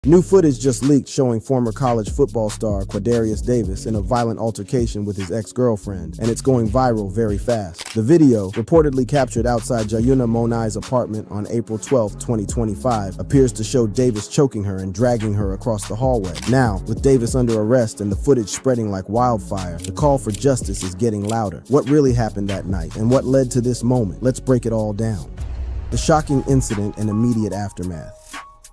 New footage just leaked showing former college football star Quaydarius Davis in a violent altercation with his ex-girlfriend, and it's going viral very fast. The video, reportedly captured outside Jayuna Monai's apartment on April 12, 2025, appears to show Davis choking her and dragging her across the hallway. Now, with Davis under arrest and the footage spreading like wildfire, the call for justice is getting louder. What really happened that night, and what led to this moment? Let's break it all down. The shocking incident and immediate aftermath.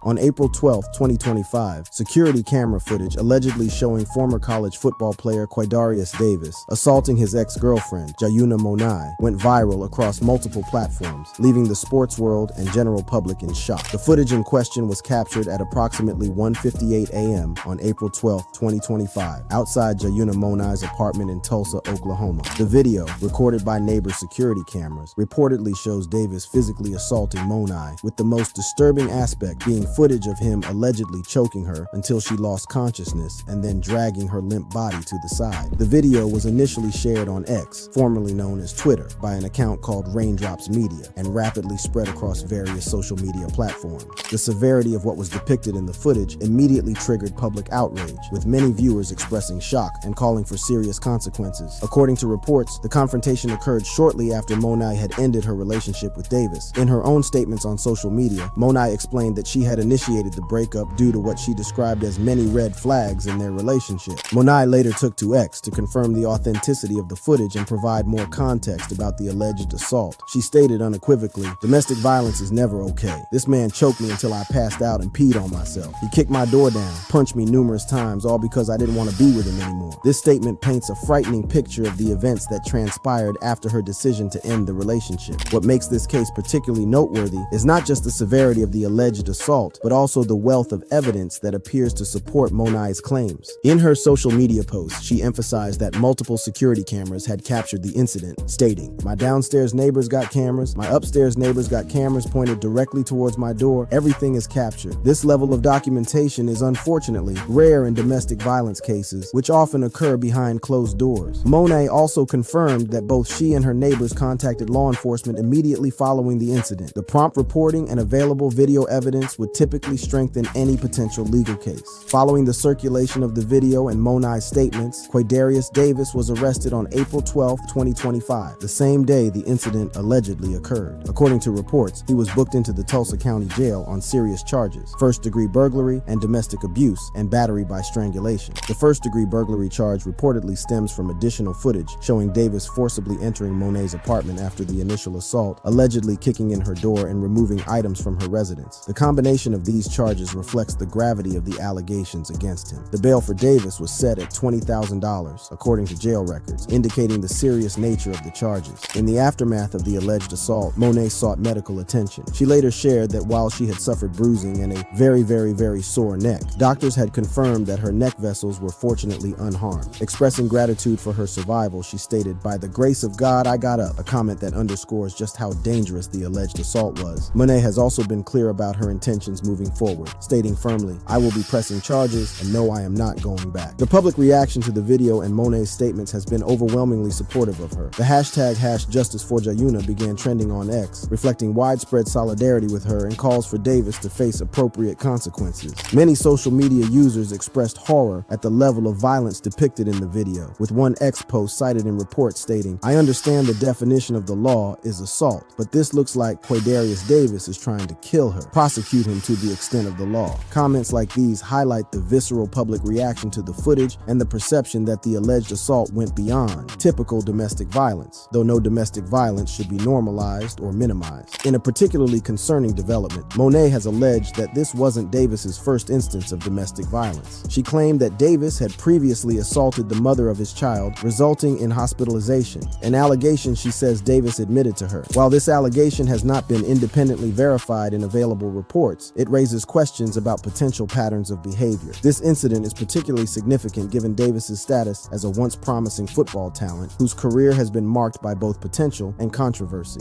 On April 12, 2025, security camera footage allegedly showing former college football player Quaydarius Davis assaulting his ex-girlfriend, Jayuna Monai, went viral across multiple platforms, leaving the sports world and general public in shock. The footage in question was captured at approximately 1:58 a.m. on April 12, 2025, outside Jayuna Monai's apartment in Tulsa, Oklahoma. The video, recorded by neighbor security cameras, reportedly shows Davis physically assaulting Monai, with the most disturbing aspect being footage of him allegedly choking her until she lost consciousness and then dragging her limp body to the side. The video was initially shared on X, formerly known as Twitter, by an account called Raindrops Media, and rapidly spread across various social media platforms. The severity of what was depicted in the footage immediately triggered public outrage, with many viewers expressing shock and calling for serious consequences. According to reports, the confrontation occurred shortly after Monai had ended her relationship with Davis. In her own statements on social media, Monai explained that she had initiated the breakup due to what she described as many red flags in their relationship. Monai later took to X to confirm the authenticity of the footage and provide more context about the alleged assault. She stated unequivocally, "Domestic violence is never okay. This man choked me until I passed out and peed on myself. He kicked my door down, punched me numerous times, all because I didn't want to be with him anymore." This statement paints a frightening picture of the events that transpired after her decision to end the relationship. What makes this case particularly noteworthy is not just the severity of the alleged assault, but also the wealth of evidence that appears to support Monai's claims. In her social media post, she emphasized that multiple security cameras had captured the incident, stating, "My downstairs neighbors got cameras, my upstairs neighbors got cameras pointed directly towards my door. Everything is captured." This level of documentation is unfortunately rare in domestic violence cases, which often occur behind closed doors. Monai also confirmed that both she and her neighbors contacted law enforcement immediately following the incident. The prompt reporting and available video evidence would typically strengthen any potential legal case. Following the circulation of the video and Monai's statements, Quaydarius Davis was arrested on April 12, 2025, the same day the incident allegedly occurred. According to reports, he was booked into the Tulsa County Jail on serious charges: first-degree burglary and domestic abuse, and battery by strangulation. The first-degree burglary charge reportedly stems from additional footage showing Davis forcibly entering Monai's apartment after the initial assault, allegedly kicking in her door and removing items from her residence. The combination of these charges reflects the gravity of the allegations against him. The bail for Davis was set at $20,000, according to jail records, indicating the serious nature of the charges. In the aftermath of the alleged assault, Monai sought medical attention. She later shared that while she had suffered bruising and a very sore neck, doctors had confirmed that her neck vessels were fortunately unharmed. Expressing gratitude for her survival, she stated, "By the grace of God, I got up," a comment that underscores just how dangerous the alleged assault was. Monai has also been clear about her intentions moving forward, stating firmly, "I will be pressing charges and no, I am not going back." The public reaction to the video and Monai's statements has been overwhelmingly supportive of her. The hashtag #JusticeForJayuna began trending on X, reflecting widespread solidarity with her and calls for Davis to face appropriate consequences. Many social media users expressed horror at the level of violence depicted in the video, with one X post cited in reports stating, "I understand the definition of the law is assault, but this looks like Quaydarius Davis is trying to kill her. Prosecute him to the extent of the law." Comments like these highlight the visceral public reaction to the footage and the perception that the alleged assault went beyond typical domestic violence, though no domestic violence should be normalized or minimized. In a particularly concerning development, Monai has alleged that this wasn't Davis's first instance of domestic violence. She claimed that Davis had previously assaulted the mother of his child, resulting in hospitalization, an allegation she says Davis admitted to her. While this allegation has not been independently verified in available reports, it raises questions about potential patterns of behavior. This incident is particularly significant given Davis's status as a once promising football talent whose career has been marked by both potential and controversy.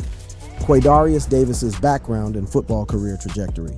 Quaydarius Davis's background and football career trajectory.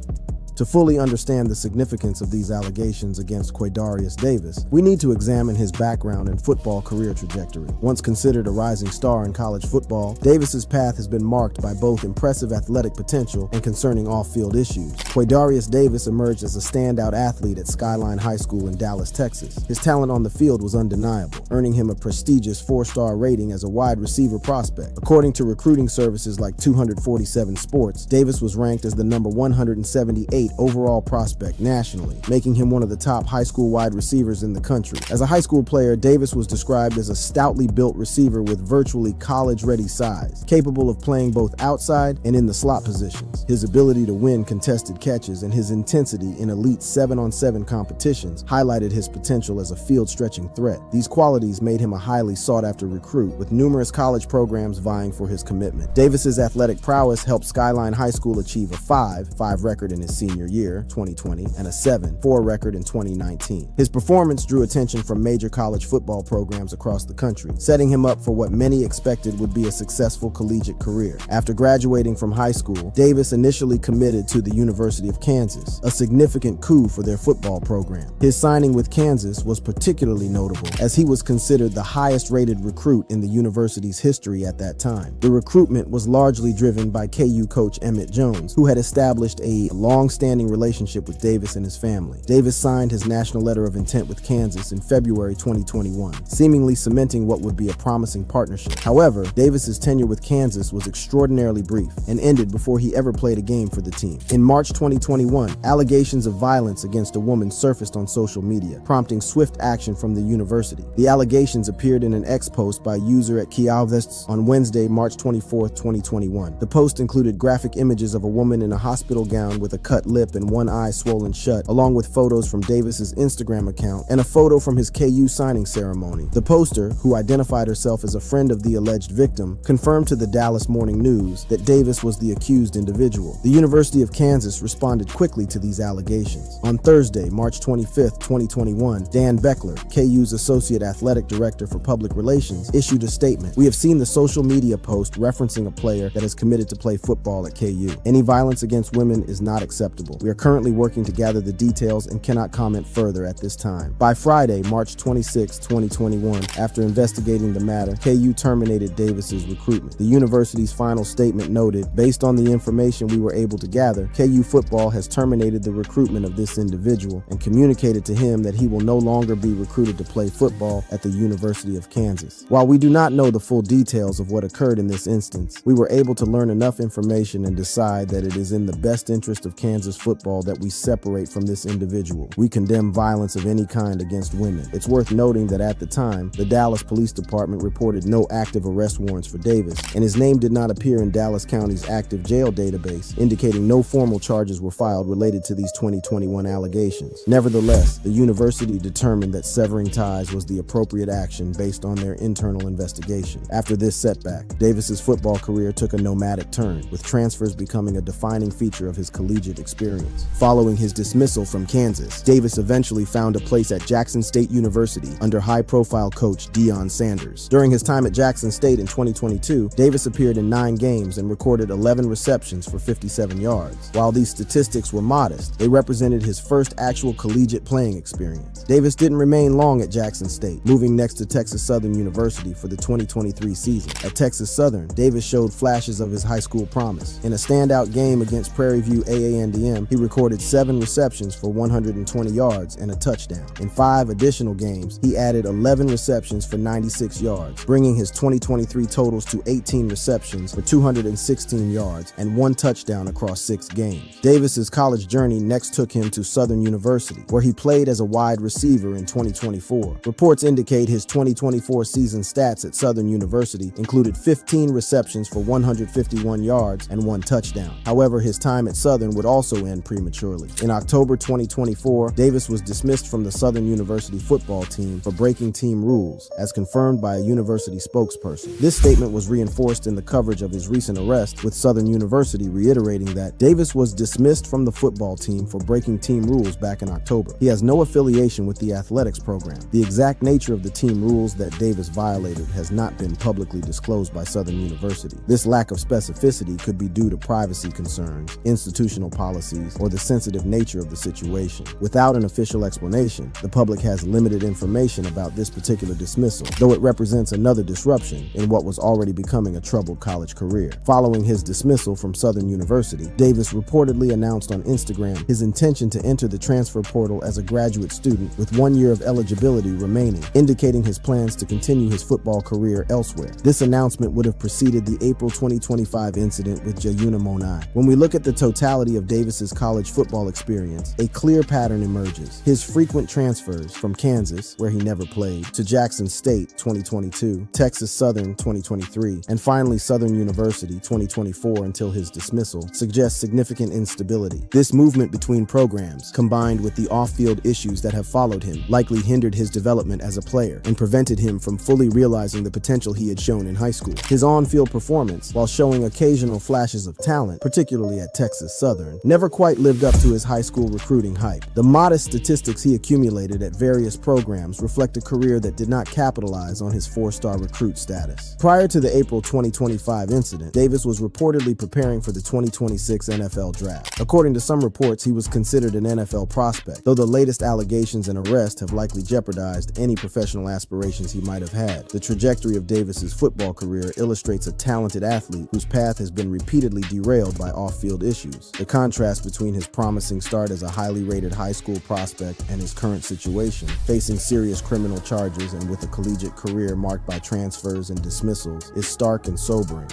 To fully understand the significance of these allegations against Quaydarius Davis, we need to examine his background and football career trajectory. Once considered a rising star in college football, Davis's path has been marked by both impressive athletic potential and concerning off-field issues. Quaydarius Davis emerged as a standout athlete at Skyline High School in Dallas, Texas. His talent on the field was undeniable, earning him a prestigious 4-star rating as a wide receiver prospect. According to recruiting services like 247 Sports, Davis was ranked as the number 178 overall prospect nationally, making him one of the top high school wide receivers in the country. As a high school player, Davis was described as a stoutly built receiver with virtually college-ready size, capable of playing both outside and in the slot positions. His ability to win contested catches and his intensity in elite 7-on-7 competitions highlighted his potential as a field-stretching threat. These qualities made him a highly sought-after recruit, with numerous college programs vying for his commitment. Davis's athletic prowess helped Skyline High School achieve a 5 record in his senior year, 2020, and a 7-4 record in 2019. His performance drew attention from major college football programs across the country, setting him up for what many expected would be a successful collegiate career. After graduating from high school, Davis initially committed to the University of Kansas, a significant coup for their football program. His signing with Kansas was particularly notable, as he was considered the highest-rated recruit in the university's history at that time. The recruitment was largely driven by KU coach Emmett Jones, who had established a long-standing relationship with Davis and his family. Davis signed his national letter of intent with Kansas in February 2021, seemingly cementing what would be a promising partnership. However, Davis's tenure with Kansas was extraordinarily brief and ended before he ever played a game for the team. In March 2021, allegations of violence against a woman surfaced on social media, prompting swift action from the university. The allegations appeared in an X post by user at Quaydarius on Wednesday, March 24, 2021. The post included graphic images of a woman in a hospital gown with a cut lip and one eye swollen shut, along with photos from Davis's Instagram account and a photo from his KU signing ceremony. The poster, who identified herself as a friend of the alleged victim, confirmed to the Dallas Morning News that Davis was the accused individual. The University of Kansas responded quickly to these allegations. On Thursday, March 25, 2021, Dan Beckler, KU's Associate Athletic Director for Public Relations, issued a statement. "We have seen the social media post referencing a player that is committed to play football at KU. Any violence against women is not acceptable. We are currently working to gather the details and cannot comment further at this time." By Friday, March 26, 2021, after investigating the matter, KU terminated Davis's recruitment. The university's final statement noted, "Based on the information we were able to gather, KU football has terminated the recruitment of this individual and communicated to him that he will no longer be recruited to play football at the University of Kansas." While we do not know the full details of what occurred in this instance, we were able to learn enough information and decide that it is in the best interest of Kansas football that we separate from this individual. We condemn violence of any kind against women. It's worth noting that at the time, the Dallas Police Department reported no active arrest warrants for Davis, and his name did not appear in Dallas County's active jail database, indicating no formal charges were filed related to these 2021 allegations. Nevertheless, the university determined that severing ties was the appropriate action based on their internal investigation. After this setback, Davis's football career took a nomadic turn, with transfers becoming a defining feature of his collegiate experience. Following his dismissal from Kansas, Davis eventually found a place at Jackson State University under high-profile coach Deion Sanders. During his time at Jackson State in 2022, Davis appeared in 9 games and recorded 11 receptions for 57 yards. While these statistics were modest, they represented his first actual collegiate playing experience. Davis didn't remain long at Jackson State, moving next to Texas Southern University for the 2023 season. At Texas Southern, Davis showed flashes of his high school promise. In a standout game against Prairie View AANDM, he recorded 7 receptions for 120 yards and a touchdown. In 5 additional games, he added 11 receptions for 96 yards, bringing his 2023 totals to 18 receptions for 216 yards and 1 touchdown across 6 games. Davis's college journey next took him to Southern University, where he played as a wide receiver in 2024. Reports indicate his 2024 season stats at Southern University included 15 receptions for 151 yards and 1 touchdown. However, his time at Southern would also end prematurely. In October 2024, Davis was dismissed from the Southern University football team for breaking team rules, as confirmed by a university spokesperson. This statement was reinforced in the coverage of his recent arrest, with Southern University reiterating that Davis was dismissed from the football team for breaking team rules back in October. He has no affiliation with the athletics program. The exact nature of the team rules that Davis violated has not been publicly disclosed by Southern University. This lack of specificity could be due to privacy concerns, institutional policies, policies or the sensitive nature of the situation. Without an official explanation, the public has limited information about this particular dismissal, though it represents another disruption in what was already becoming a troubled college career. Following his dismissal from Southern University, Davis reportedly announced on Instagram his intention to enter the transfer portal as a graduate student with 1 year of eligibility remaining, indicating his plans to continue his football career elsewhere. This announcement would have preceded the April 2025 incident with Jayuna Monai. When we look at the totality of Davis's college football experience, a clear pattern emerges. His frequent transfers from Kansas, where he never played, to Jackson State 2022, Texas Southern 2023, and finally Southern University 2024 until his dismissal, suggests significant instability. This movement between programs, combined with the off-field issues that have followed him, likely hindered his development as a player and prevented him from fully realizing the potential he had shown in high school. His on-field performance, while showing occasional flashes of talent, particularly at Texas Southern, never quite lived up to his high school recruiting hype. The modest statistics he accumulated at various programs reflect a career that did not capitalize on his four-star recruit status. Prior to the April 2025 incident, Davis was reportedly preparing for the 2026 NFL Draft. According to some reports, he was considered an NFL prospect, though the latest allegations and arrest have likely jeopardized any professional aspirations he might have had. The trajectory of Davis's football career illustrates a talented athlete whose path has been repeatedly derailed by off-field issues. The contrast between his promising start as a highly rated high school prospect and his current situation, facing serious criminal charges and with a collegiate career marked by transfers and dismissals, is stark and sobering.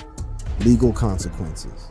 Legal consequences.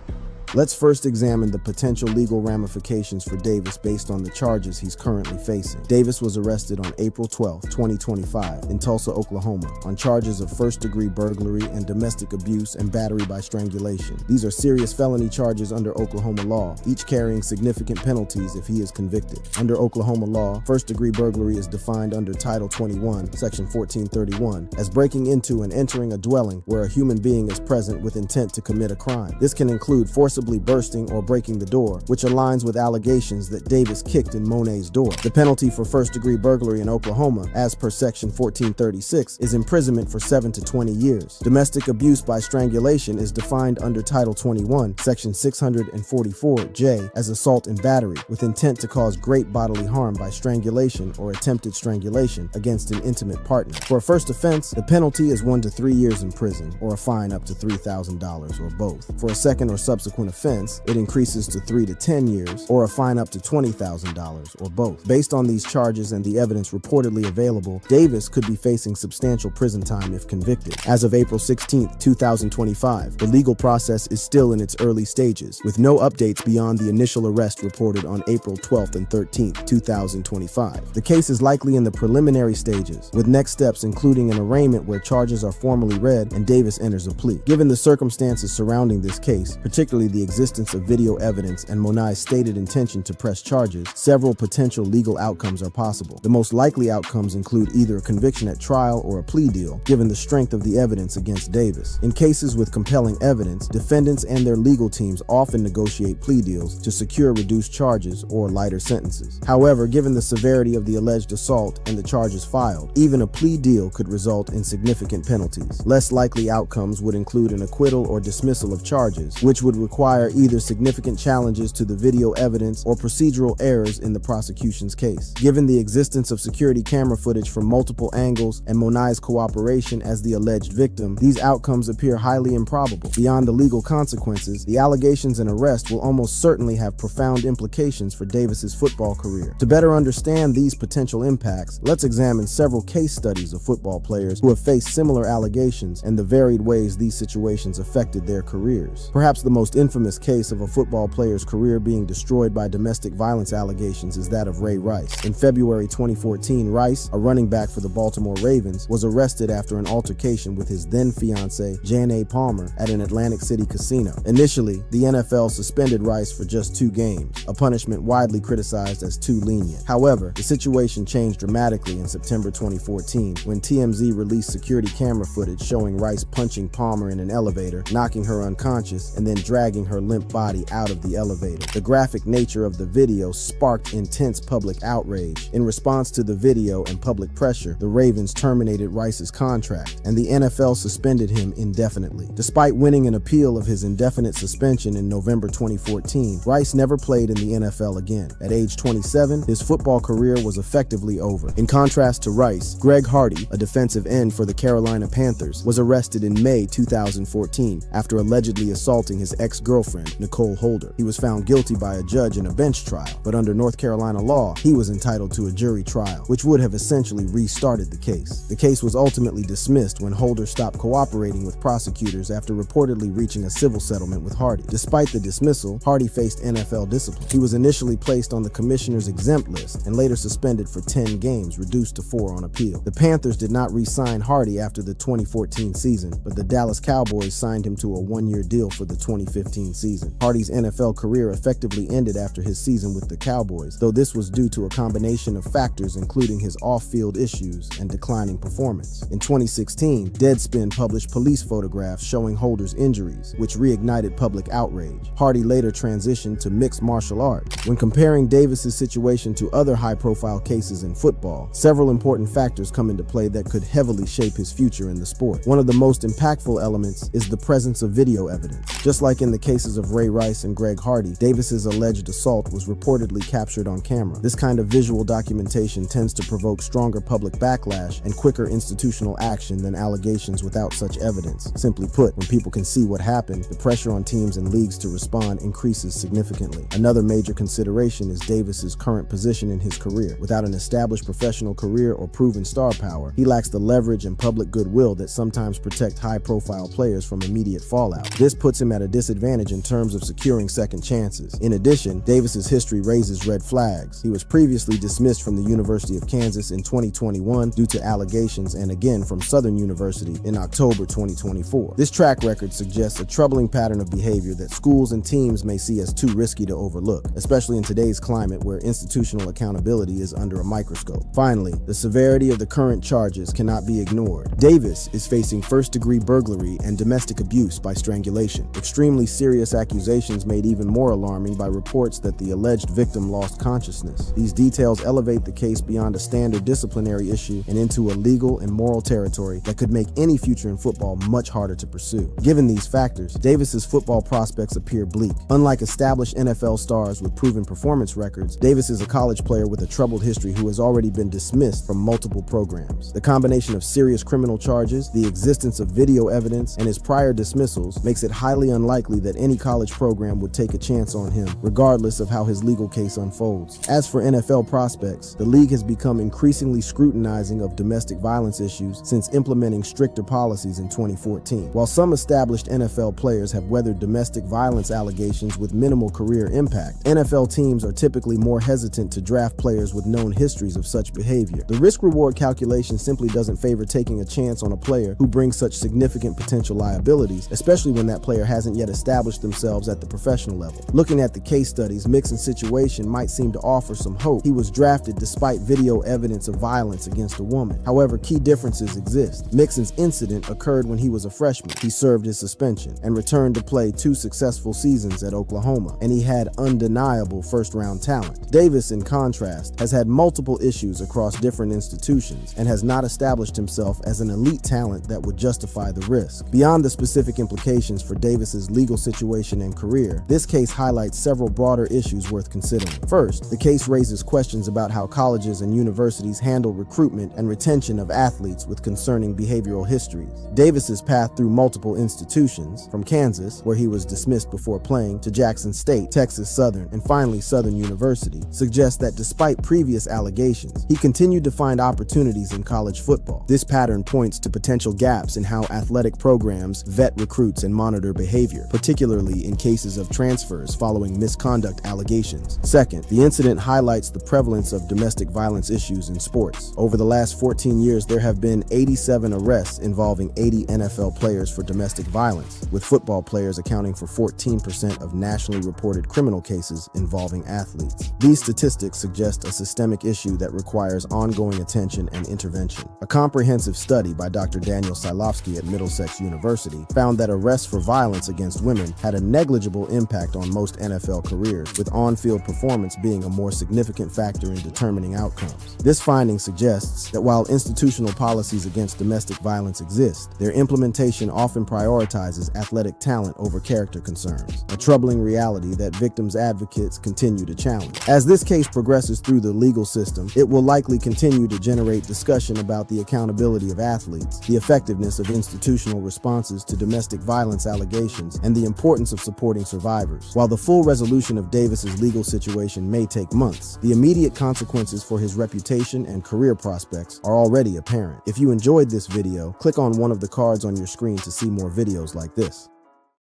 Let's first examine the potential legal ramifications for Davis based on the charges he's currently facing. Davis was arrested on April 12, 2025 in Tulsa, Oklahoma on charges of first-degree burglary and domestic abuse and battery by strangulation. These are serious felony charges under Oklahoma law, each carrying significant penalties if he is convicted. Under Oklahoma law, first-degree burglary is defined under Title 21, Section 1431, as breaking into and entering a dwelling where a human being is present with intent to commit a crime. This can include forcibly bursting or breaking the door, which aligns with allegations that Davis kicked in Monet's door. The penalty for first-degree burglary in Oklahoma, as per Section 1436, is imprisonment for 7 to 20 years. Domestic abuse by strangulation is defined under Title 21, Section 644J, as assault and battery with intent to cause great bodily harm by strangulation or attempted strangulation against an intimate partner. For a first offense, the penalty is 1 to 3 years in prison or a fine up to $3,000 or both. For a second or subsequent offense, it increases to 3 to 10 years or a fine up to $20,000 or both. Based on these charges and the evidence reportedly available, Davis could be facing substantial prison time if convicted. As of April 16, 2025, the legal process is still in its early stages, with no updates beyond the initial arrest reported on April 12th and 13th, 2025. The case is likely in the preliminary stages, with next steps including an arraignment where charges are formally read and Davis enters a plea. Given the circumstances surrounding this case, particularly the existence of video evidence and Monai's stated intention to press charges, several potential legal outcomes are possible. The most likely outcomes include either a conviction at trial or a plea deal, given the strength of the evidence against Davis. In cases with compelling evidence, defendants and their legal teams often negotiate plea deals to secure reduced charges or lighter sentences. However, given the severity of the alleged assault and the charges filed, even a plea deal could result in significant penalties. Less likely outcomes would include an acquittal or dismissal of charges, which would require either significant challenges to the video evidence or procedural errors in the prosecution's case. Given the existence of security camera footage from multiple angles and Monai's cooperation as the alleged victim, these outcomes appear highly improbable. Beyond the legal consequences, the allegations and arrest will almost certainly have profound implications for Davis's football career. To better understand these potential impacts, let's examine several case studies of football players who have faced similar allegations and the varied ways these situations affected their careers. Perhaps the most infamous case of a football player's career being destroyed by domestic violence allegations is that of Ray Rice. In February 2014, Rice, a running back for the Baltimore Ravens, was arrested after an altercation with his then-fiancée, Jan Palmer, at an Atlantic City casino. Initially, the NFL suspended Rice for just 2 games, a punishment widely criticized as too lenient. However, the situation changed dramatically in September 2014 when TMZ released security camera footage showing Rice punching Palmer in an elevator, knocking her unconscious, and then dragging pushing her limp body out of the elevator. The graphic nature of the video sparked intense public outrage. In response to the video and public pressure, the Ravens terminated Rice's contract, and the NFL suspended him indefinitely. Despite winning an appeal of his indefinite suspension in November 2014, Rice never played in the NFL again. At age 27, his football career was effectively over. In contrast to Rice, Greg Hardy, a defensive end for the Carolina Panthers, was arrested in May 2014 after allegedly assaulting his ex-girlfriend, Nicole Holder. He was found guilty by a judge in a bench trial, but under North Carolina law, he was entitled to a jury trial, which would have essentially restarted the case. The case was ultimately dismissed when Holder stopped cooperating with prosecutors after reportedly reaching a civil settlement with Hardy. Despite the dismissal, Hardy faced NFL discipline. He was initially placed on the commissioner's exempt list and later suspended for 10 games, reduced to 4 on appeal. The Panthers did not re-sign Hardy after the 2014 season, but the Dallas Cowboys signed him to a 1-year deal for the 2015 season. Hardy's NFL career effectively ended after his season with the Cowboys, though this was due to a combination of factors including his off-field issues and declining performance. In 2016, Deadspin published police photographs showing Holder's injuries, which reignited public outrage. Hardy later transitioned to mixed martial arts. When comparing Davis's situation to other high-profile cases in football, several important factors come into play that could heavily shape his future in the sport. One of the most impactful elements is the presence of video evidence. Just like in the cases of Ray Rice and Greg Hardy, Davis's alleged assault was reportedly captured on camera. This kind of visual documentation tends to provoke stronger public backlash and quicker institutional action than allegations without such evidence. Simply put, when people can see what happened, the pressure on teams and leagues to respond increases significantly. Another major consideration is Davis's current position in his career. Without an established professional career or proven star power, he lacks the leverage and public goodwill that sometimes protect high-profile players from immediate fallout. This puts him at a disadvantage in terms of securing second chances. In addition, Davis's history raises red flags. He was previously dismissed from the University of Kansas in 2021 due to allegations, and again from Southern University in October 2024. This track record suggests a troubling pattern of behavior that schools and teams may see as too risky to overlook, especially in today's climate where institutional accountability is under a microscope. Finally, the severity of the current charges cannot be ignored. Davis is facing first-degree burglary and domestic abuse by strangulation, extremely serious accusations made even more alarming by reports that the alleged victim lost consciousness. These details elevate the case beyond a standard disciplinary issue and into a legal and moral territory that could make any future in football much harder to pursue. Given these factors, Davis's football prospects appear bleak. Unlike established NFL stars with proven performance records, Davis is a college player with a troubled history who has already been dismissed from multiple programs. The combination of serious criminal charges, the existence of video evidence, and his prior dismissals makes it highly unlikely that any college program would take a chance on him, regardless of how his legal case unfolds. As for NFL prospects, the league has become increasingly scrutinizing of domestic violence issues since implementing stricter policies in 2014. While some established NFL players have weathered domestic violence allegations with minimal career impact, NFL teams are typically more hesitant to draft players with known histories of such behavior. The risk-reward calculation simply doesn't favor taking a chance on a player who brings such significant potential liabilities, especially when that player hasn't yet established themselves at the professional level. Looking at the case studies, Mixon's situation might seem to offer some hope. He was drafted despite video evidence of violence against a woman. However, key differences exist. Mixon's incident occurred when he was a freshman. He served his suspension and returned to play 2 successful seasons at Oklahoma, and he had undeniable first-round talent. Davis, in contrast, has had multiple issues across different institutions and has not established himself as an elite talent that would justify the risk. Beyond the specific implications for Davis's legal situation and career, this case highlights several broader issues worth considering. First, the case raises questions about how colleges and universities handle recruitment and retention of athletes with concerning behavioral histories. Davis's path through multiple institutions, from Kansas, where he was dismissed before playing, to Jackson State, Texas Southern, and finally Southern University, suggests that despite previous allegations, he continued to find opportunities in college football. This pattern points to potential gaps in how athletic programs vet recruits and monitor behavior, particularly in cases of transfers following misconduct allegations. Second, the incident highlights the prevalence of domestic violence issues in sports. Over the last 14 years, there have been 87 arrests involving 80 NFL players for domestic violence, with football players accounting for 14% of nationally reported criminal cases involving athletes. These statistics suggest a systemic issue that requires ongoing attention and intervention. A comprehensive study by Dr. Daniel Silovsky at Middlesex University found that arrests for violence against women had a negligible impact on most NFL careers, with on-field performance being a more significant factor in determining outcomes. This finding suggests that while institutional policies against domestic violence exist, their implementation often prioritizes athletic talent over character concerns, a troubling reality that victims' advocates continue to challenge. As this case progresses through the legal system, it will likely continue to generate discussion about the accountability of athletes, the effectiveness of institutional responses to domestic violence allegations, and the importance of supporting survivors. While the full resolution of Davis's legal situation may take months, the immediate consequences for his reputation and career prospects are already apparent. If you enjoyed this video, click on one of the cards on your screen to see more videos like this.